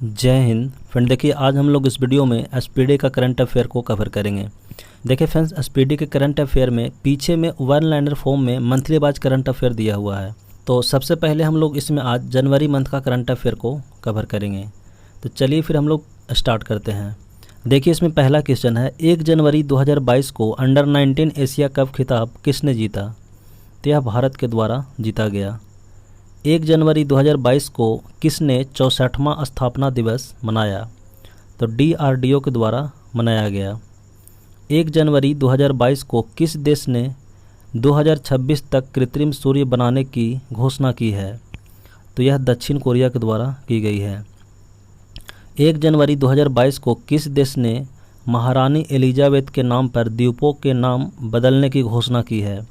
जय हिंद फ्रेंड। देखिए आज हम लोग इस वीडियो में एसपीडी का करंट अफेयर को कवर करेंगे। देखिए फ्रेंड्स, एसपीडी के करंट अफेयर में पीछे में वन लाइनर फॉर्म में मंथली वाइज करंट अफेयर दिया हुआ है। तो सबसे पहले हम लोग इसमें आज जनवरी मंथ का करंट अफेयर को कवर करेंगे। तो चलिए फिर हम लोग स्टार्ट करते हैं। देखिए इसमें पहला क्वेश्चन है, 1 जनवरी 2022 को अंडर 19 एशिया कप खिताब किसने जीता? तो यह भारत के द्वारा जीता गया। 1 जनवरी 2022 को किसने 64वां स्थापना दिवस मनाया? तो DRDO के द्वारा मनाया गया। 1 जनवरी 2022 को किस देश ने 2026 तक कृत्रिम सूर्य बनाने की घोषणा की है? तो यह दक्षिण कोरिया के द्वारा की गई है। 1 जनवरी 2022 को किस देश ने महारानी एलिजाबेथ के नाम पर द्वीपों के नाम बदलने की घोषणा की है?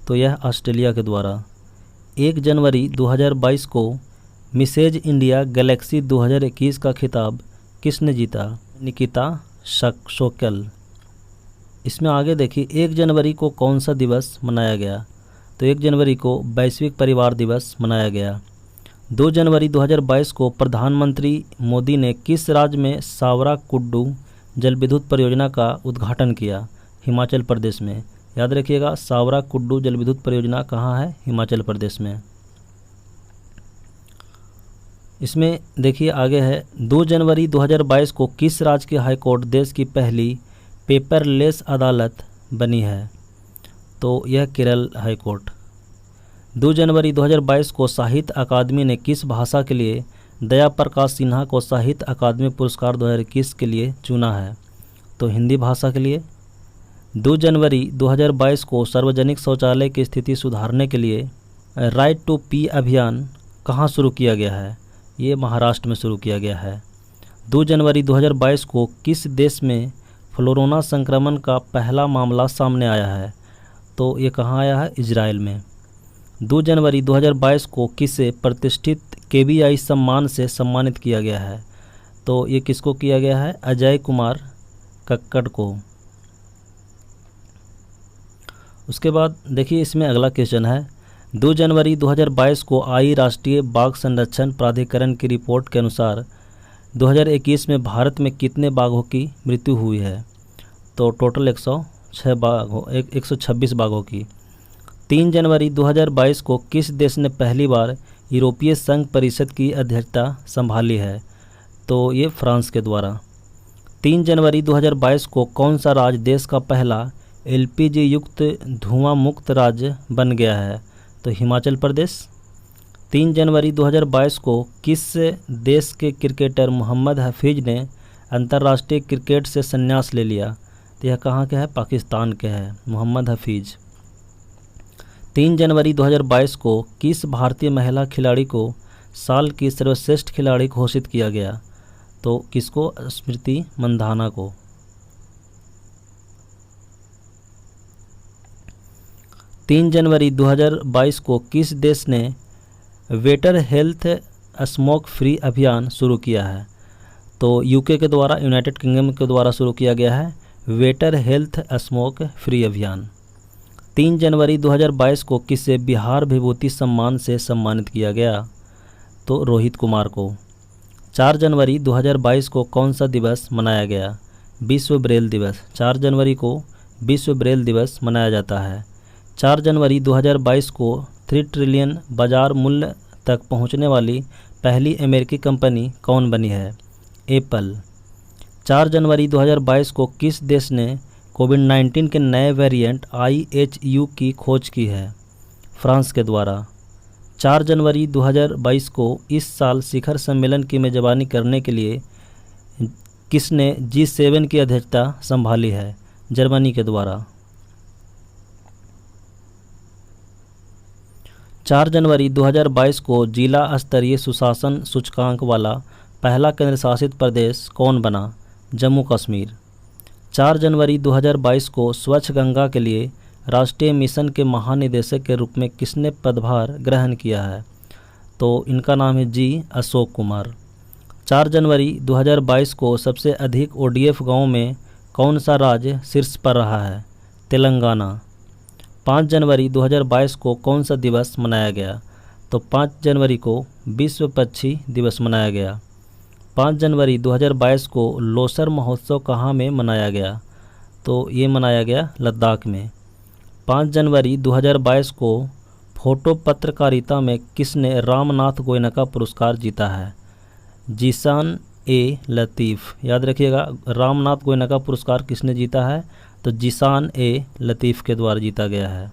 तो यह ऑस्ट्रेलिया के द्वारा। 1 जनवरी 2022 को मिसेज इंडिया गैलेक्सी 2021 का खिताब किसने जीता? निकिता शोकल। इसमें आगे देखिए 1 जनवरी को कौन सा दिवस मनाया गया? तो 1 जनवरी को वैश्विक परिवार दिवस मनाया गया। 2 जनवरी 2022 को प्रधानमंत्री मोदी ने किस राज्य में सावरा कुड्डू जल विद्युत परियोजना का उद्घाटन किया? हिमाचल प्रदेश में। याद रखिएगा, सावरा कुड्डू जल विद्युत परियोजना कहाँ है? हिमाचल प्रदेश में। इसमें देखिए आगे है, 2 जनवरी 2022 को किस राज्य की हाईकोर्ट देश की पहली पेपरलेस अदालत बनी है? तो यह केरल हाईकोर्ट। 2 जनवरी 2022 को साहित्य अकादमी ने किस भाषा के लिए दया प्रकाश सिन्हा को साहित्य अकादमी पुरस्कार 2021 के लिए चुना है? तो हिंदी भाषा के लिए। 2 जनवरी 2022 को सार्वजनिक शौचालय की स्थिति सुधारने के लिए राइट टू पी अभियान कहाँ शुरू किया गया है? ये महाराष्ट्र में शुरू किया गया है। 2 जनवरी 2022 को किस देश में फ्लोरोना संक्रमण का पहला मामला सामने आया है? तो ये कहाँ आया है? इजराइल में। 2 जनवरी 2022 को किसे प्रतिष्ठित KBI सम्मान से सम्मानित किया गया है? तो ये किसको किया गया है? अजय कुमार कक्कड़ को। उसके बाद देखिए इसमें अगला क्वेश्चन है, 2 जनवरी 2022 को आई राष्ट्रीय बाघ संरक्षण प्राधिकरण की रिपोर्ट के अनुसार 2021 में भारत में कितने बाघों की मृत्यु हुई है? तो टोटल 126 बाघों की। 3 जनवरी 2022 को किस देश ने पहली बार यूरोपीय संघ परिषद की अध्यक्षता संभाली है? तो ये फ्रांस के द्वारा। 3 जनवरी 2022 को कौन सा राज्य देश का पहला LPG युक्त धुआं मुक्त राज्य बन गया है? तो हिमाचल प्रदेश। 3 जनवरी 2022 को किस देश के क्रिकेटर मोहम्मद हफीज ने अंतर्राष्ट्रीय क्रिकेट से संन्यास ले लिया? तो यह कहाँ के है? पाकिस्तान के है मोहम्मद हफीज। 3 जनवरी 2022 को किस भारतीय महिला खिलाड़ी को साल की सर्वश्रेष्ठ खिलाड़ी घोषित किया गया? तो किसको? स्मृति मंधाना को। 3 जनवरी 2022 को किस देश ने वेटर हेल्थ स्मोक फ्री अभियान शुरू किया है? तो यूके के द्वारा, यूनाइटेड किंगडम के द्वारा शुरू किया गया है वेटर हेल्थ स्मोक फ्री अभियान। 3 जनवरी 2022 को किसे बिहार विभूति सम्मान से सम्मानित किया गया? तो रोहित कुमार को। 4 जनवरी 2022 को कौन सा दिवस मनाया गया? विश्व ब्रेल दिवस। 4 जनवरी को विश्व ब्रेल दिवस मनाया जाता है। 4 जनवरी 2022 को 3 ट्रिलियन बाजार मूल्य तक पहुंचने वाली पहली अमेरिकी कंपनी कौन बनी है? एप्पल। 4 जनवरी 2022 को किस देश ने कोविड-19 के नए वेरिएंट IHU की खोज की है? फ्रांस के द्वारा। 4 जनवरी 2022 को इस साल शिखर सम्मेलन की मेजबानी करने के लिए किसने G7 की अध्यक्षता संभाली है? जर्मनी के द्वारा। 4 जनवरी 2022 को जिला स्तरीय सुशासन सूचकांक वाला पहला केंद्र शासित प्रदेश कौन बना? जम्मू कश्मीर। 4 जनवरी 2022 को स्वच्छ गंगा के लिए राष्ट्रीय मिशन के महानिदेशक के रूप में किसने पदभार ग्रहण किया है? तो इनका नाम है G अशोक कुमार। 4 जनवरी 2022 को सबसे अधिक ODF गाँव में कौन सा राज्य शीर्ष पर रहा है? तेलंगाना। 5 जनवरी 2022 को कौन सा दिवस मनाया गया? तो 5 जनवरी को विश्व पक्षी दिवस मनाया गया। 5 जनवरी 2022 को लोसर महोत्सव कहाँ में मनाया गया? तो ये मनाया गया लद्दाख में। 5 जनवरी 2022 को फोटो पत्रकारिता में किसने रामनाथ गोयनका पुरस्कार जीता है? जीशान ए लतीफ़। याद रखिएगा, रामनाथ गोयनका पुरस्कार किसने जीता है? तो जीशान ए लतीफ़ के द्वारा जीता गया है।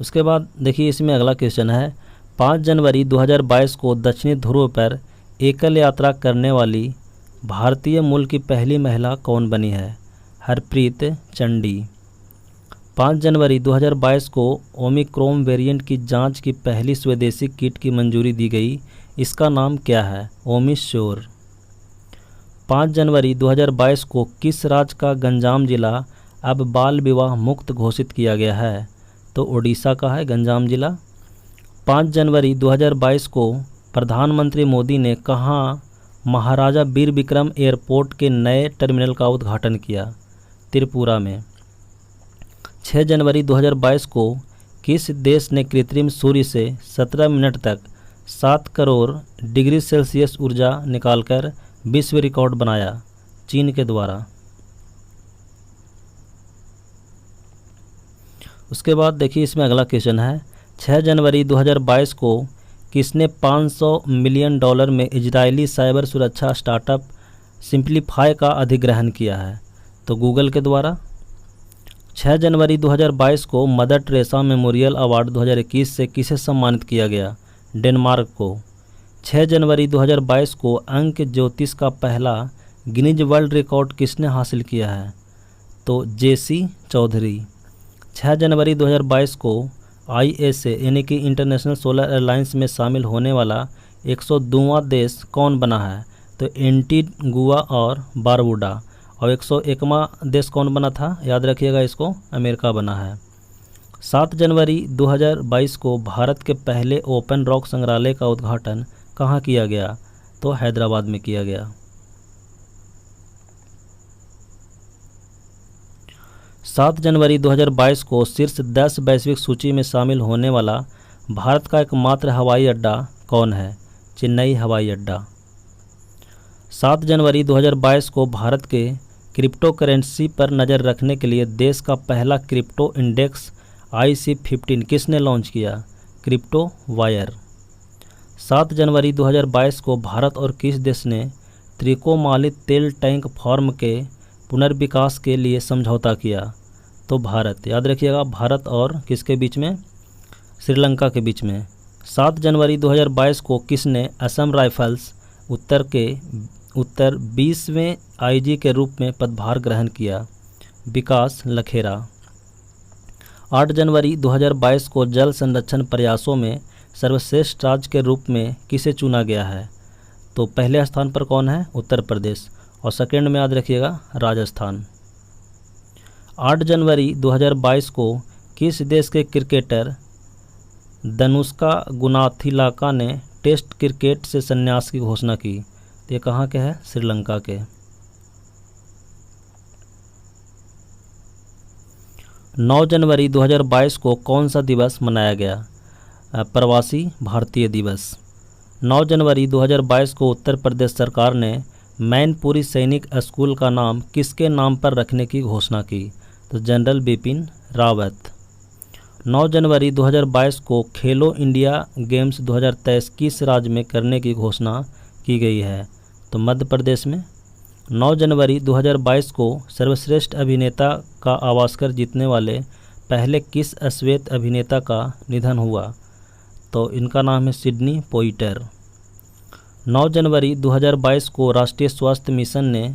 उसके बाद देखिए इसमें अगला क्वेश्चन है, 5 जनवरी 2022 को दक्षिणी ध्रुव पर एकल यात्रा करने वाली भारतीय मूल की पहली महिला कौन बनी है? हरप्रीत चंडी। 5 जनवरी 2022 को ओमिक्रॉन वेरिएंट की जांच की पहली स्वदेशी किट की मंजूरी दी गई, इसका नाम क्या है? ओमिश्योर। 5 जनवरी 2022 को किस राज्य का गंजाम जिला अब बाल विवाह मुक्त घोषित किया गया है? तो ओडिशा का है गंजाम जिला। 5 जनवरी 2022 को प्रधानमंत्री मोदी ने कहाँ महाराजा वीर विक्रम एयरपोर्ट के नए टर्मिनल का उद्घाटन किया? त्रिपुरा में। 6 जनवरी 2022 को किस देश ने कृत्रिम सूर्य से 17 मिनट तक 7 करोड़ डिग्री सेल्सियस ऊर्जा निकालकर विश्व रिकॉर्ड बनाया? चीन के द्वारा। उसके बाद देखिए इसमें अगला क्वेश्चन है, 6 जनवरी 2022 को किसने $500 मिलियन में इजरायली साइबर सुरक्षा स्टार्टअप सिंप्लीफाई का अधिग्रहण किया है? तो गूगल के द्वारा। 6 जनवरी 2022 को मदर टेरेसा मेमोरियल अवार्ड 2021 से किसे सम्मानित किया गया? डेनमार्क को। 6 जनवरी 2022 को अंक ज्योतिष का पहला गिनीज वर्ल्ड रिकॉर्ड किसने हासिल किया है? तो जेसी चौधरी। 6 जनवरी 2022 को ISA यानी कि इंटरनेशनल सोलर अलायंस में शामिल होने वाला 102वां देश कौन बना है? तो एंटीगुआ और बारबुडा। और 101वां देश कौन बना था? याद रखिएगा इसको, अमेरिका बना है। 7 जनवरी 2022 को भारत के पहले ओपन रॉक संग्रहालय का उद्घाटन कहाँ किया गया? तो हैदराबाद में किया गया। 7 जनवरी 2022 को शीर्ष 10 वैश्विक सूची में शामिल होने वाला भारत का एकमात्र हवाई अड्डा कौन है? चेन्नई हवाई अड्डा। 7 जनवरी 2022 को भारत के क्रिप्टो करेंसी पर नज़र रखने के लिए देश का पहला क्रिप्टो इंडेक्स IC15 किसने लॉन्च किया? Crypto wire. 7 जनवरी 2022 को भारत और किस देश ने त्रिकोमाली तेल टैंक फार्म के पुनर्विकास के लिए समझौता किया? तो भारत। याद रखिएगा, भारत और किसके बीच में? श्रीलंका के बीच में। 7 जनवरी 2022 को किसने असम राइफल्स उत्तर 20वें IG के रूप में पदभार ग्रहण किया? विकास लखेरा। 8 जनवरी 2022 को जल संरक्षण प्रयासों में सर्वश्रेष्ठ राज्य के रूप में किसे चुना गया है? तो पहले स्थान पर कौन है? उत्तर प्रदेश। और सेकंड में याद रखिएगा राजस्थान। 8 जनवरी 2022 को किस देश के क्रिकेटर धनुष्का गुनाथिलाका ने टेस्ट क्रिकेट से संन्यास की घोषणा की? तो ये कहाँ के हैं? श्रीलंका के। 9 जनवरी 2022 को कौन सा दिवस मनाया गया? प्रवासी भारतीय दिवस। 9 जनवरी 2022 को उत्तर प्रदेश सरकार ने मैनपुरी सैनिक स्कूल का नाम किसके नाम पर रखने की घोषणा की? तो जनरल बिपिन रावत। 9 जनवरी 2022 को खेलो इंडिया गेम्स 2023 किस राज्य में करने की घोषणा की गई है? तो मध्य प्रदेश में। 9 जनवरी 2022 को सर्वश्रेष्ठ अभिनेता का ऑस्कर जीतने वाले पहले किस श्वेत अभिनेता का निधन हुआ? तो इनका नाम है सिडनी पोइटर। 9 जनवरी 2022 को राष्ट्रीय स्वास्थ्य मिशन ने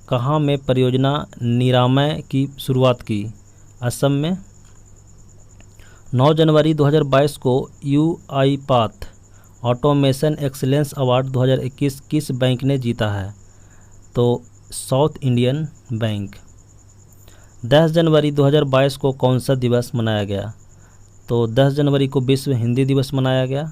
कहाँ में परियोजना निरामय की शुरुआत की? असम में। 9 जनवरी 2022 को UiPath ऑटोमेशन एक्सीलेंस अवार्ड 2021 किस बैंक ने जीता है? तो साउथ इंडियन बैंक। 10 जनवरी 2022 को कौन सा दिवस मनाया गया? तो 10 जनवरी को विश्व हिंदी दिवस मनाया गया।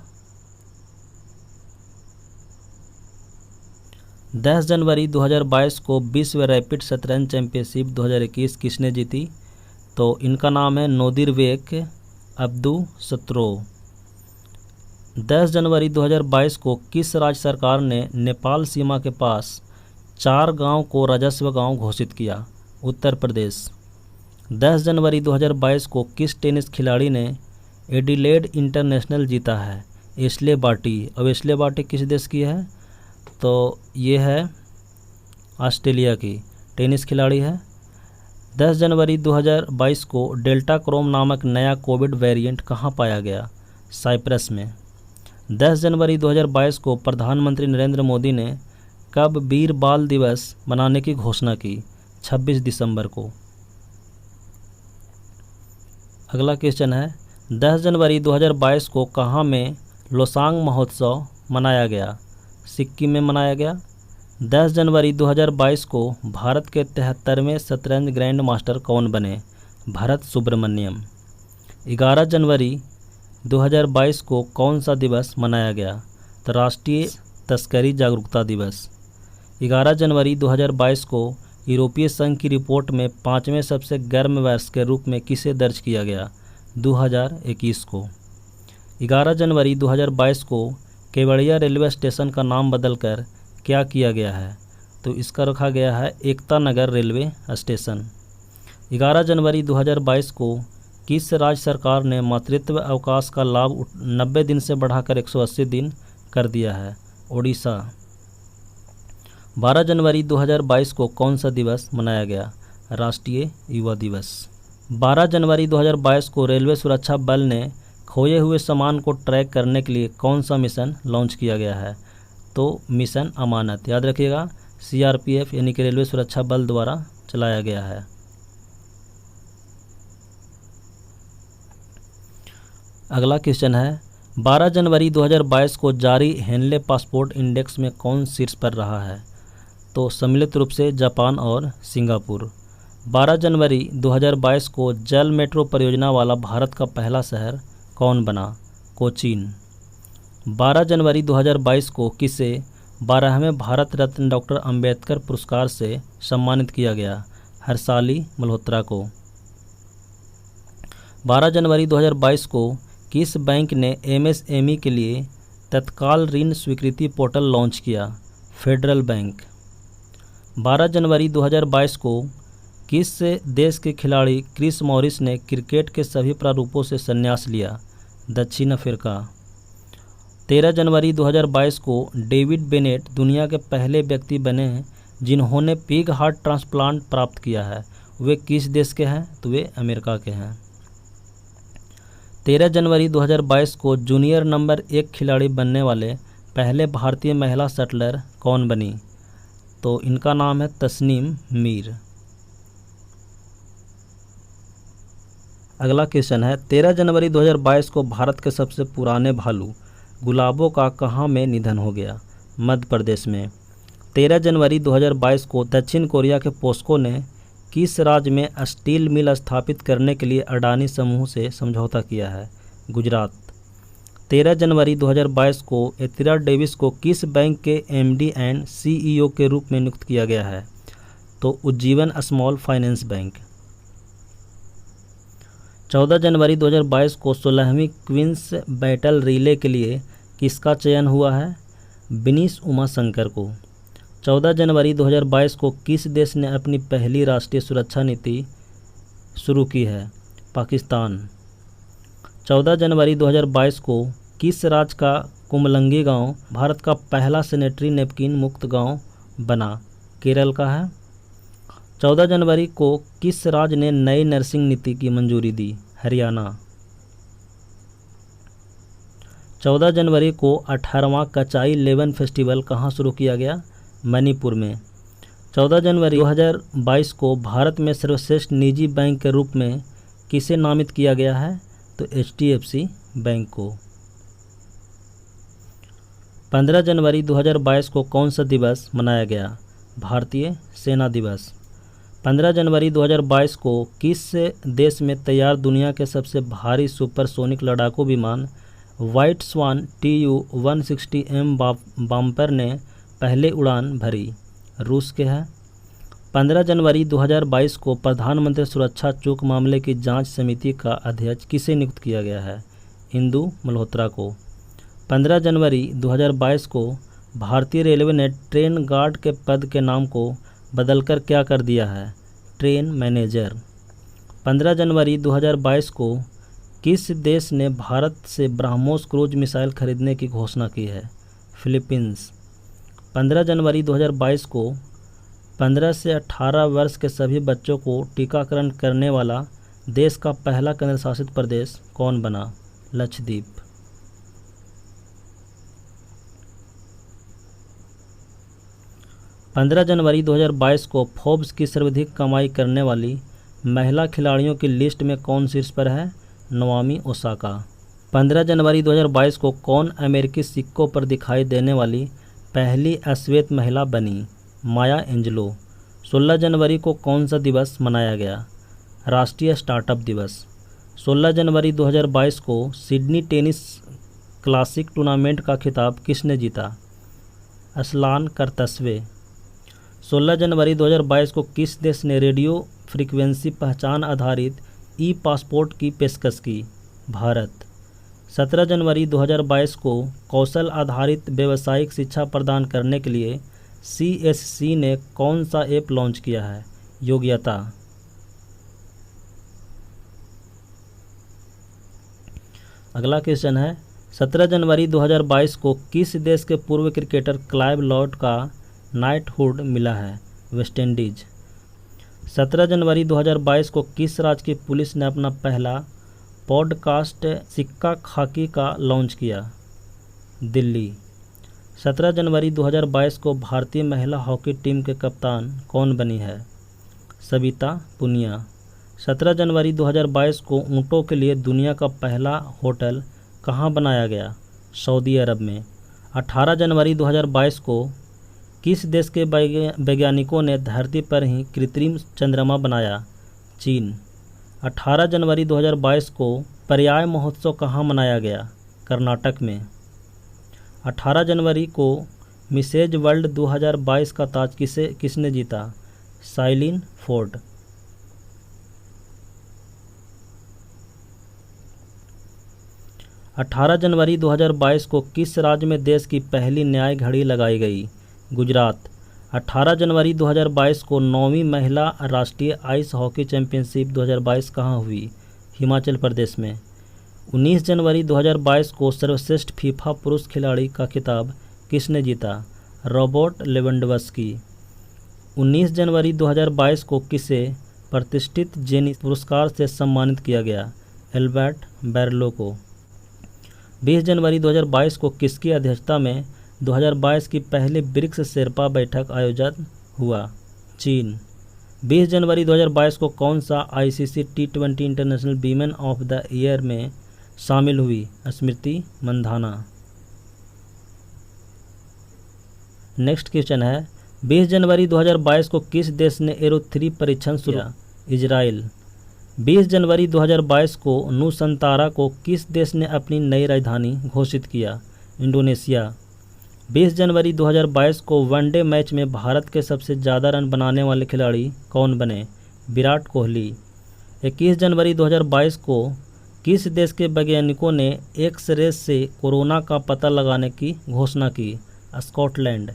10 जनवरी 2022 को विश्व रैपिड शतरंज चैंपियनशिप 2021 किसने जीती? तो इनका नाम है नोदिरबेक अब्दुसत्रोव। 10 जनवरी 2022 को किस राज्य सरकार ने नेपाल सीमा के पास 4 गांव को राजस्व गांव घोषित किया? उत्तर प्रदेश। 10 जनवरी 2022 को किस टेनिस खिलाड़ी ने एडिलेड इंटरनेशनल जीता है? Ashleigh Barty. अब एशले बार्टी किस देश की है? तो ये है ऑस्ट्रेलिया की टेनिस खिलाड़ी है। 10 जनवरी 2022 को डेल्टा क्रोम नामक नया कोविड वेरिएंट कहाँ पाया गया? साइप्रस में। 10 जनवरी 2022 को प्रधानमंत्री नरेंद्र मोदी ने कब वीर बाल दिवस मनाने की घोषणा की? 26 दिसंबर को। अगला क्वेश्चन है 10 जनवरी 2022 को कहाँ में लोसांग महोत्सव मनाया गया? सिक्किम में मनाया गया। 10 जनवरी 2022 को भारत के 73वें शतरंज ग्रैंड मास्टर कौन बने? भरत सुब्रमण्यम। 11 जनवरी 2022 को कौन सा दिवस मनाया गया? तो राष्ट्रीय तस्करी जागरूकता दिवस। 11 जनवरी 2022 को यूरोपीय संघ की रिपोर्ट में 5वें सबसे गर्म वर्ष के रूप में किसे दर्ज किया गया? 2021 को। 11 जनवरी 2022 को केवड़िया रेलवे स्टेशन का नाम बदलकर क्या किया गया है? तो इसका रखा गया है एकता नगर रेलवे स्टेशन। 11 जनवरी 2022 को किस राज्य सरकार ने मातृत्व अवकाश का लाभ 90 दिन से बढ़ाकर 180 दिन कर दिया है? ओडिशा। 12 जनवरी 2022 को कौन सा दिवस मनाया गया? राष्ट्रीय युवा दिवस। 12 जनवरी 2022 को रेलवे सुरक्षा बल ने खोए हुए सामान को ट्रैक करने के लिए कौन सा मिशन लॉन्च किया गया है? तो मिशन अमानत। याद रखिएगा CRPF यानी कि रेलवे सुरक्षा बल द्वारा चलाया गया है। अगला क्वेश्चन है 12 जनवरी 2022 को जारी हेनले पासपोर्ट इंडेक्स में कौन शीर्ष पर रहा है? तो सम्मिलित रूप से जापान और सिंगापुर। 12 जनवरी 2022 को जल मेट्रो परियोजना वाला भारत का पहला शहर कौन बना? कोचीन। 12 जनवरी 2022 को किसे 12वें भारत रत्न डॉक्टर अंबेडकर पुरस्कार से सम्मानित किया गया? हर्षाली मल्होत्रा को। 12 जनवरी 2022 को किस बैंक ने MSME के लिए तत्काल ऋण स्वीकृति पोर्टल लॉन्च किया? Federal bank. 12 जनवरी 2022 को किस देश के खिलाड़ी क्रिस मॉरिस ने क्रिकेट के सभी प्रारूपों से संन्यास लिया? दक्षिण अफ्रीका। 13 जनवरी 2022 को डेविड बेनेट दुनिया के पहले व्यक्ति बने हैं जिन्होंने पिग हार्ट ट्रांसप्लांट प्राप्त किया है। वे किस देश के हैं? तो वे अमेरिका के हैं। 13 जनवरी 2022 को जूनियर नंबर 1 खिलाड़ी बनने वाले पहले भारतीय महिला शटलर कौन बनी? तो इनका नाम है तस्नीम मीर। अगला क्वेश्चन है 13 जनवरी 2022 को भारत के सबसे पुराने भालू गुलाबों का कहाँ में निधन हो गया? मध्य प्रदेश में। 13 जनवरी 2022 को दक्षिण कोरिया के पोस्को ने किस राज्य में स्टील मिल स्थापित करने के लिए अडानी समूह से समझौता किया है? गुजरात। 13 जनवरी 2022 को एथिरा डेविस को किस बैंक के MD एंड CEO के रूप में नियुक्त किया गया है? तो उज्जीवन स्मॉल फाइनेंस बैंक। 14 जनवरी 2022 को 16वीं क्वींस बैटल रिले के लिए किसका चयन हुआ है? बिनीश उमा शंकर को। 14 जनवरी 2022 को किस देश ने अपनी पहली राष्ट्रीय सुरक्षा नीति शुरू की है? पाकिस्तान। 14 जनवरी 2022 को किस राज्य का कुमलंगी गांव भारत का पहला सैनिटरी नैपकिन मुक्त गांव बना? केरल का है। 14 जनवरी को किस राज्य ने नई नर्सिंग नीति की मंजूरी दी? हरियाणा। 14 जनवरी को 18वां कचाई लेवन फेस्टिवल कहाँ शुरू किया गया? मणिपुर में। 14 जनवरी 2022 को भारत में सर्वश्रेष्ठ निजी बैंक के रूप में किसे नामित किया गया है? तो HDFC बैंक को। 15 जनवरी 2022 को कौन सा दिवस मनाया गया? भारतीय सेना दिवस। 15 जनवरी 2022 को किस देश में तैयार दुनिया के सबसे भारी सुपरसोनिक लड़ाकू विमान व्हाइट स्वान TU-160M बॉम्बर ने पहले उड़ान भरी? रूस के है। 15 जनवरी 2022 को प्रधानमंत्री सुरक्षा चूक मामले की जांच समिति का अध्यक्ष किसे नियुक्त किया गया है? इंदु मल्होत्रा को। 15 जनवरी 2022 को भारतीय रेलवे ने ट्रेन गार्ड के पद के नाम को बदलकर क्या कर दिया है? Train manager. 15 जनवरी 2022 को किस देश ने भारत से ब्रह्मोस क्रूज मिसाइल खरीदने की घोषणा की है? फिलीपींस। 15 जनवरी 2022 को 15 से 18 वर्ष के सभी बच्चों को टीकाकरण करने वाला देश का पहला केंद्र शासित प्रदेश कौन बना? लक्षद्वीप। 15 जनवरी 2022 को फोर्ब्स की सर्वाधिक कमाई करने वाली महिला खिलाड़ियों की लिस्ट में कौन शीर्ष पर है? नोआमी ओसाका। 15 जनवरी 2022 को कौन अमेरिकी सिक्कों पर दिखाई देने वाली पहली अश्वेत महिला बनी? माया एंजेलो। 16 जनवरी को कौन सा दिवस मनाया गया? राष्ट्रीय स्टार्टअप दिवस। 16 जनवरी 2022 को सिडनी टेनिस क्लासिक टूर्नामेंट का खिताब किसने जीता? असलान करतसवे। 16 जनवरी 2022 को किस देश ने रेडियो फ्रीक्वेंसी पहचान आधारित ई पासपोर्ट की पेशकश की? भारत। 17 जनवरी 2022 को कौशल आधारित व्यावसायिक शिक्षा प्रदान करने के लिए CSC ने कौन सा ऐप लॉन्च किया है? योग्यता। अगला क्वेश्चन है 17 जनवरी 2022 को किस देश के पूर्व क्रिकेटर क्लाइव लॉर्ड का नाइटहुड मिला है? West Indies. 17 जनवरी 2022 को किस राज्य की पुलिस ने अपना पहला पॉडकास्ट सिक्का खाकी का लॉन्च किया? दिल्ली। 17 जनवरी 2022 को भारतीय महिला हॉकी टीम के कप्तान कौन बनी है? सविता पुनिया। 17 जनवरी 2022 को ऊँटों के लिए दुनिया का पहला होटल कहाँ बनाया गया? सऊदी अरब में। 18 जनवरी 2022 को किस देश के वैज्ञानिकों ने धरती पर ही कृत्रिम चंद्रमा बनाया? चीन। 18 जनवरी 2022 को पर्याय महोत्सव कहाँ मनाया गया? कर्नाटक में। 18 जनवरी को मिसेज वर्ल्ड 2022 का ताज किसने जीता? साइलिन फोर्ड। 18 जनवरी 2022 को किस राज्य में देश की पहली न्याय घड़ी लगाई गई? गुजरात। 18 जनवरी 2022 को 9वीं महिला राष्ट्रीय आइस हॉकी चैंपियनशिप 2022 कहाँ हुई? हिमाचल प्रदेश में। 19 जनवरी 2022 को सर्वश्रेष्ठ फीफा पुरुष खिलाड़ी का खिताब किसने जीता? Robert Lewandowski. 19 जनवरी 2022 को किसे प्रतिष्ठित जेनी पुरस्कार से सम्मानित किया गया? एल्बर्ट बैरलो को। 20 जनवरी 2022 को किसकी अध्यक्षता में 2022 की पहली ब्रिक्स शेर्पा बैठक आयोजित हुआ? चीन। 20 जनवरी 2022 को कौन सा ICC T20 international women of the year में शामिल हुई? स्मृति मंधाना। नेक्स्ट क्वेश्चन है 20 जनवरी 2022 को किस देश ने एरो 3 परीक्षण शुरू किया? इजराइल। 20 जनवरी 2022 को नुसंतारा को किस देश ने अपनी नई राजधानी घोषित किया? इंडोनेशिया। 20 जनवरी 2022 को वनडे मैच में भारत के सबसे ज़्यादा रन बनाने वाले खिलाड़ी कौन बने? विराट कोहली। 21 जनवरी 2022 को किस देश के वैज्ञानिकों ने एक्स-रे से कोरोना का पता लगाने की घोषणा की? स्कॉटलैंड।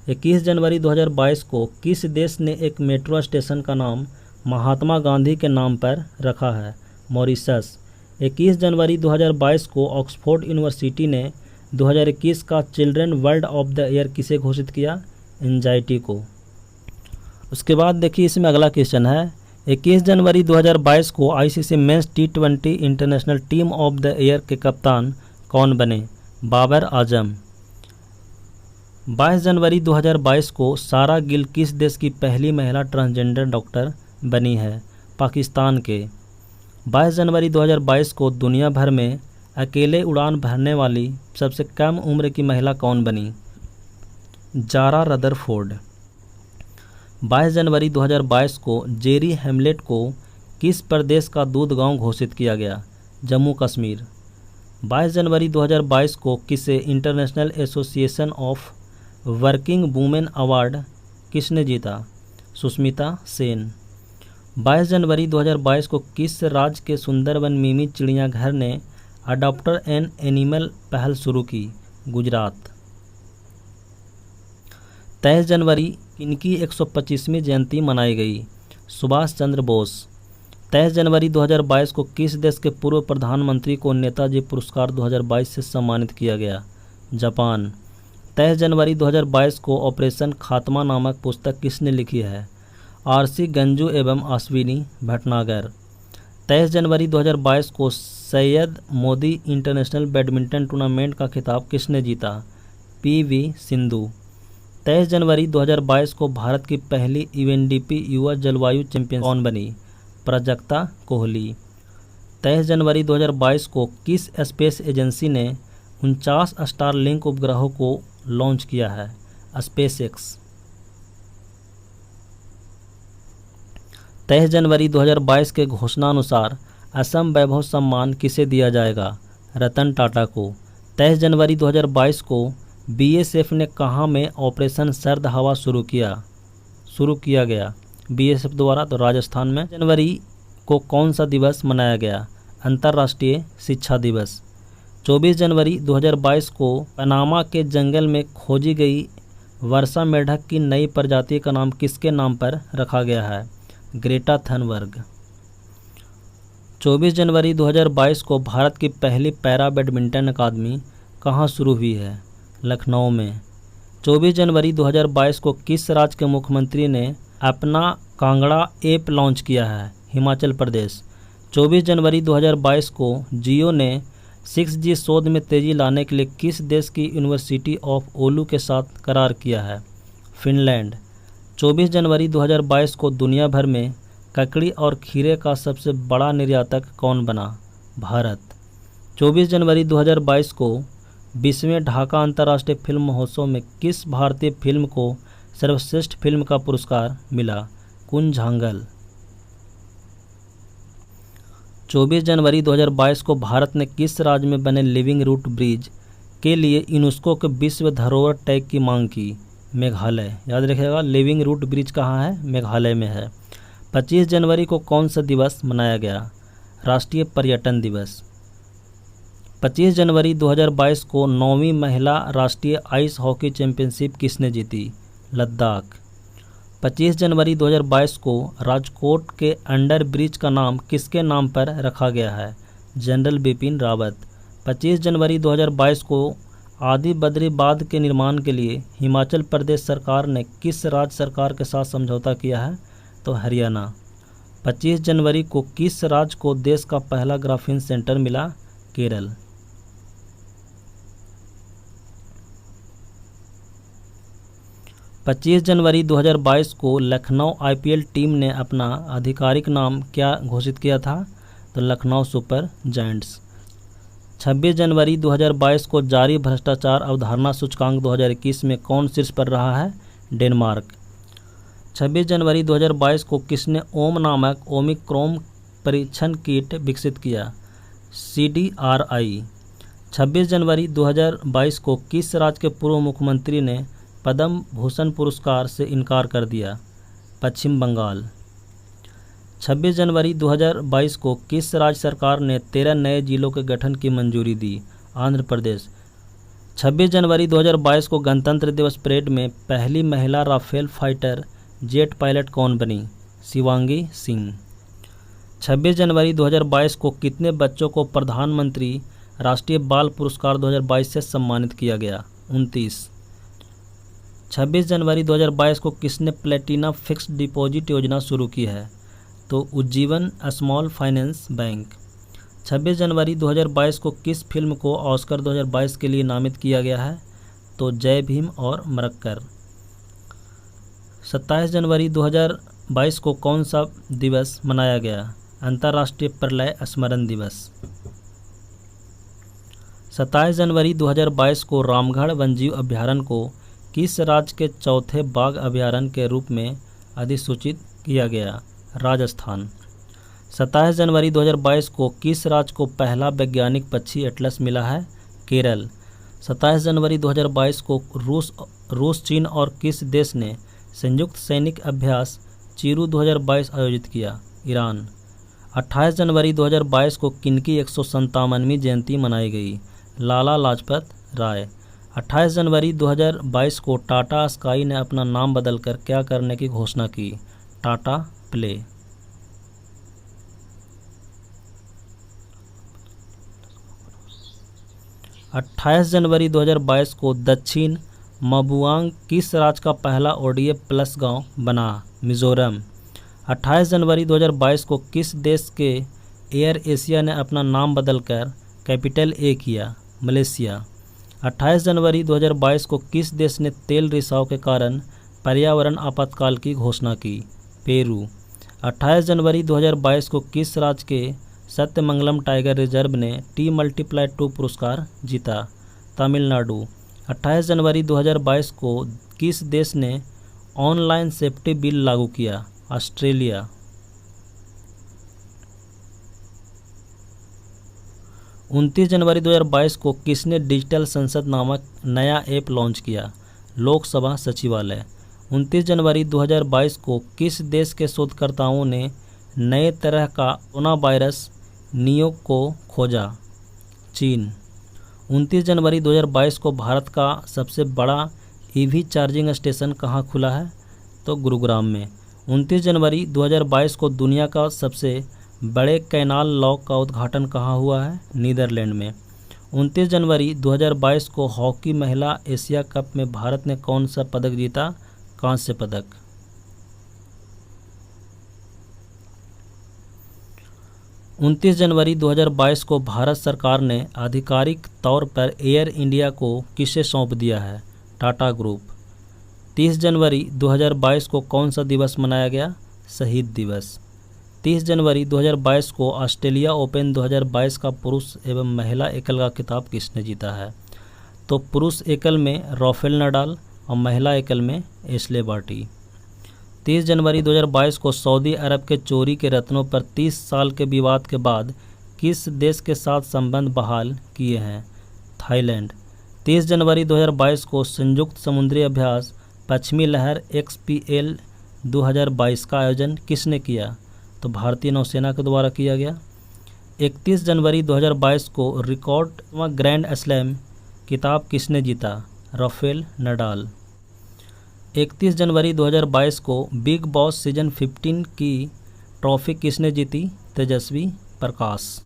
21 जनवरी 2022 को किस देश ने एक मेट्रो स्टेशन का नाम महात्मा गांधी के नाम पर रखा है? मॉरिशस। 21 जनवरी 2022 को ऑक्सफोर्ड यूनिवर्सिटी ने 2021 का children world of the year किसे घोषित किया? एंजाइटी को। उसके बाद देखिए इसमें अगला क्वेश्चन है 21 जनवरी 2022 को ICC men's T20 international team of the year के कप्तान कौन बने? बाबर आजम। 22 जनवरी 2022 को सारा गिल किस देश की पहली महिला ट्रांसजेंडर डॉक्टर बनी है? पाकिस्तान के। 22 जनवरी 2022 को दुनिया भर में अकेले उड़ान भरने वाली सबसे कम उम्र की महिला कौन बनी? Zara Rutherford. 22 जनवरी 2022 को जेरी हेमलेट को किस प्रदेश का दूध गांव घोषित किया गया? जम्मू कश्मीर। 22 जनवरी 2022 को किसे international association of working women award किसने जीता? सुष्मिता सेन। 22 जनवरी 2022 को किस राज्य के सुंदरबन मिमी चिड़ियाघर ने अडॉप्टर एन एनिमल पहल शुरू की? गुजरात। 23 जनवरी किनकी 125वीं जयंती मनाई गई? सुभाष चंद्र बोस। 23 जनवरी 2022 को किस देश के पूर्व प्रधानमंत्री को नेताजी पुरस्कार 2022 से सम्मानित किया गया? जापान। 23 जनवरी 2022 को ऑपरेशन खात्मा नामक पुस्तक किसने लिखी है? आरसी गंजू एवं अश्विनी भटनागर। 23 जनवरी 2022 को Syed Modi international badminton tournament का खिताब किसने जीता? पीवी सिंधु। 23 जनवरी 2022 को भारत की पहली यूएनडीपी युवा जलवायु चैंपियन कौन बनी? प्राजक्ता कोहली। 23 जनवरी 2022 को किस स्पेस एजेंसी ने 49 स्टारलिंक उपग्रहों को लॉन्च किया है? स्पेसएक्स। 23 जनवरी 2022 के घोषणा अनुसार असम वैभव सम्मान किसे दिया जाएगा? रतन टाटा को। 23 जनवरी 2022 को बीएसएफ ने कहाँ में ऑपरेशन सर्द हवा शुरू किया गया बीएसएफ द्वारा? तो राजस्थान में। जनवरी को कौन सा दिवस मनाया गया? अंतर्राष्ट्रीय शिक्षा दिवस। 24 जनवरी 2022 को पनामा के जंगल में खोजी गई वर्षा मेढक की नई प्रजाति का नाम किसके नाम पर रखा गया है? Greta Thunberg. 24 जनवरी 2022 को भारत की पहली पैरा बैडमिंटन अकादमी कहाँ शुरू हुई है? लखनऊ में। 24 जनवरी 2022 को किस राज्य के मुख्यमंत्री ने अपना कांगड़ा ऐप लॉन्च किया है? हिमाचल प्रदेश। 24 जनवरी 2022 को जियो ने 6G शोध में तेज़ी लाने के लिए किस देश की यूनिवर्सिटी ऑफ ओलू के साथ करार किया है? फिनलैंड। 24 जनवरी 2022 को दुनिया भर में ककड़ी और खीरे का सबसे बड़ा निर्यातक कौन बना? भारत। 24 जनवरी 2022 को 20वें ढाका अंतर्राष्ट्रीय फिल्म महोत्सव में किस भारतीय फिल्म को सर्वश्रेष्ठ फिल्म का पुरस्कार मिला? कुंजांगल। 24 जनवरी 2022 को भारत ने किस राज्य में बने लिविंग रूट ब्रिज के लिए यूनेस्को के विश्व धरोहर टैग की मांग की? मेघालय। याद रखिएगा, लिविंग रूट ब्रिज कहाँ है? मेघालय में है। 25 जनवरी को कौन सा दिवस मनाया गया? राष्ट्रीय पर्यटन दिवस। 25 जनवरी 2022 को 9वीं महिला राष्ट्रीय आइस हॉकी चैंपियनशिप किसने जीती? लद्दाख। 25 जनवरी 2022 को राजकोट के अंडर ब्रिज का नाम किसके नाम पर रखा गया है? जनरल बिपिन रावत। 25 जनवरी 2022 को आदि बद्री बांध के निर्माण के लिए हिमाचल प्रदेश सरकार ने किस राज्य सरकार के साथ समझौता किया है? तो हरियाणा। 25 जनवरी को किस राज्य को देश का पहला ग्राफीन सेंटर मिला? केरल। पच्चीस जनवरी 2022 को लखनऊ आईपीएल टीम ने अपना आधिकारिक नाम क्या घोषित किया था? तो लखनऊ सुपर जायंट्स। 26 जनवरी 2022 को जारी भ्रष्टाचार अवधारणा सूचकांक 2021 में कौन शीर्ष पर रहा है? डेनमार्क। 26 जनवरी 2022 को किसने ओम नामक ओमिक्रॉन परीक्षण किट विकसित किया? CDRI। 26 जनवरी 2022 को किस राज्य के पूर्व मुख्यमंत्री ने पद्म भूषण पुरस्कार से इनकार कर दिया? पश्चिम बंगाल। 26 जनवरी 2022 को किस राज्य सरकार ने 13 नए जिलों के गठन की मंजूरी दी? आंध्र प्रदेश। 26 जनवरी 2022 को गणतंत्र दिवस परेड में पहली महिला राफेल फाइटर जेट पायलट कौन बनी? शिवांगी सिंह। 26 जनवरी 2022 को कितने बच्चों को प्रधानमंत्री राष्ट्रीय बाल पुरस्कार 2022 से सम्मानित किया गया? 29। 26 जनवरी 2022 को किसने प्लेटिना फिक्स्ड डिपॉजिट योजना शुरू की है? तो उज्जीवन स्मॉल फाइनेंस बैंक। 26 जनवरी 2022 को किस फिल्म को ऑस्कर 2022 के लिए नामित किया गया है? तो जय भीम और मरक्कर। 27 जनवरी 2022 को कौन सा दिवस मनाया गया? अंतर्राष्ट्रीय प्रलय स्मरण दिवस। 27 जनवरी 2022 को रामगढ़ वन्यजीव अभयारण्य को किस राज्य के चौथे बाघ अभयारण्य के रूप में अधिसूचित किया गया? राजस्थान। 27 जनवरी 2022 को किस राज्य को पहला वैज्ञानिक पक्षी एटलस मिला है? केरल। 27 जनवरी 2022 को रूस, चीन और किस देश ने संयुक्त सैनिक अभ्यास चीरू 2022 आयोजित किया? ईरान। 28 जनवरी 2022 को किनकी 157वीं जयंती मनाई गई? लाला लाजपत राय। 28 जनवरी 2022 को टाटा स्काई ने अपना नाम बदलकर क्या करने की घोषणा की? टाटा प्ले। 28 जनवरी 2022 को दक्षिण मबुआंग किस राज्य का पहला ओडीएफ प्लस गांव बना? मिजोरम। 28 जनवरी 2022 को किस देश के एयर एशिया ने अपना नाम बदलकर कैपिटल ए किया? मलेशिया। 28 जनवरी 2022 को किस देश ने तेल रिसाव के कारण पर्यावरण आपातकाल की घोषणा की? पेरू। 28 जनवरी 2022 को किस राज्य के सत्यमंगलम टाइगर रिजर्व ने T+2 पुरस्कार जीता? तमिलनाडु। 28 जनवरी 2022 को किस देश ने ऑनलाइन सेफ्टी बिल लागू किया? ऑस्ट्रेलिया। 29 जनवरी 2022 को किसने डिजिटल संसद नामक नया ऐप लॉन्च किया? लोकसभा सचिवालय। 29 जनवरी 2022 को किस देश के शोधकर्ताओं ने नए तरह का कोरोना वायरस नियो को खोजा? चीन। 29 जनवरी 2022 को भारत का सबसे बड़ा ईवी चार्जिंग स्टेशन कहाँ खुला है? तो गुरुग्राम में। 29 जनवरी 2022 को दुनिया का सबसे बड़े कैनाल लॉक का उद्घाटन कहाँ हुआ है? नीदरलैंड में। 29 जनवरी 2022 को हॉकी महिला एशिया कप में भारत ने कौन सा पदक जीता? कांस्य पदक। 29 जनवरी 2022 को भारत सरकार ने आधिकारिक तौर पर एयर इंडिया को किसे सौंप दिया है? टाटा ग्रुप। 30 जनवरी 2022 को कौन सा दिवस मनाया गया? शहीद दिवस। 30 जनवरी 2022 को ऑस्ट्रेलिया ओपन 2022 का पुरुष एवं महिला एकल का खिताब किसने जीता है? तो पुरुष एकल में राफेल नडाल और महिला एकल में एशले बार्टी। 30 जनवरी 2022 को सऊदी अरब के चोरी के रत्नों पर 30 साल के विवाद के बाद किस देश के साथ संबंध बहाल किए हैं? थाईलैंड। 30 जनवरी 2022 को संयुक्त समुद्री अभ्यास पश्चिमी लहर XPL 2022 का आयोजन किसने किया? तो भारतीय नौसेना के द्वारा किया गया। 31 जनवरी 2022 को रिकॉर्ड ग्रैंड स्लैम खिताब किसने जीता? Rafael Nadal. 31 जनवरी 2022 को बिग बॉस सीजन 15 की ट्रॉफी किसने जीती? तेजस्वी प्रकाश।